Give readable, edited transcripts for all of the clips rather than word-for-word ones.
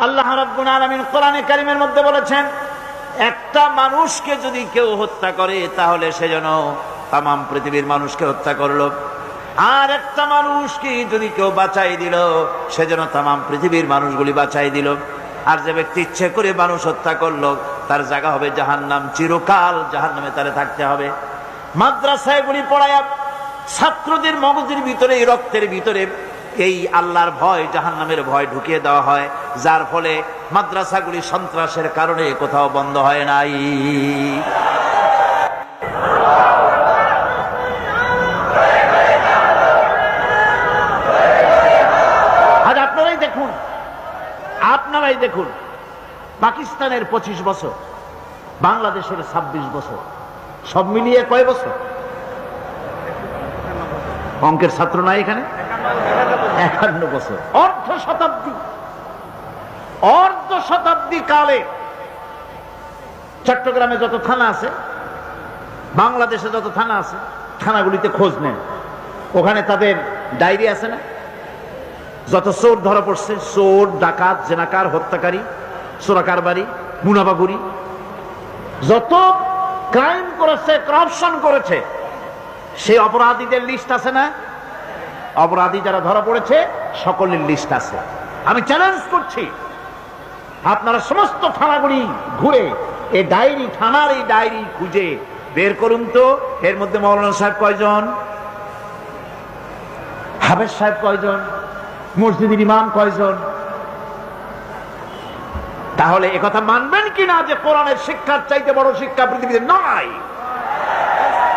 আল্লাহ রাব্বুল আলামিন কোরআনে কারীমের মধ্যে বলেছেন, একটা মানুষকে যদি কেউ হত্যা করে তাহলে সে যেন তামাম পৃথিবীর মানুষকে হত্যা করলো, আর একটা মানুষকে যদি কেউ বাঁচাই দিল সে যেন তামাম পৃথিবীর মানুষগুলি বাঁচাই দিল। আর যে ব্যক্তি ইচ্ছে করে মানুষ হত্যা করলো তার জায়গা হবে জাহান্নাম, চিরকাল জাহান্নামে তারে থাকতে হবে। মাদ্রাসায় গুলি পড়ায়া ছাত্রদের মগজের ভিতরে, রক্তের ভিতরে এই আল্লাহর ভয়, জাহান্নামের ভয় ঢুকিয়ে দেওয়া হয়, যার ফলে মাদ্রাসাগুলি সন্ত্রাসের কারণে কোথাও বন্ধ হয় নাই। আজ আপনারাই দেখুন পাকিস্তানের 25 বছর, বাংলাদেশের 26 বছর, সব মিলিয়ে কয় বছর? অঙ্কের ছাত্র নাই এখানে? 51 বছর, অর্ধ শতাব্দী কালে চট্টগ্রামে যত থানা আছে, বাংলাদেশে যত থানা আছে, থানাগুলিতে খোঁজ নেন, ওখানে তাদের ডায়েরি আছে না? যত চোর ধরা পড়ছে, চোর, ডাকাত, জেনাকার, হত্যাকারী, চোরাকারবারি, মুনাফাখুরি, যত ক্রাইম করেছে, করাপশন করেছে, সেই অপরাধীদের লিস্ট আছে না? অপরাধী যারা ধরা পড়েছে সকলের লিস্ট আছে। আমি চ্যালেঞ্জ করছি, আপনারা সমস্ত থানাগুলি ঘুরে এই ডায়েরি, থানার এই ডায়েরি খুঁজে বের করুন তো, এর মধ্যে মৌলানা সাহেব কয়জন, হাফেজ সাহেব কয়জন, মসজিদের ইমাম কয়জন? তাহলে একথা মানবেন কিনা যে কোরআনের শিক্ষার চাইতে বড় শিক্ষা পৃথিবীতে নাই?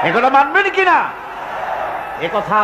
একথা মানবেন কিনা? একথা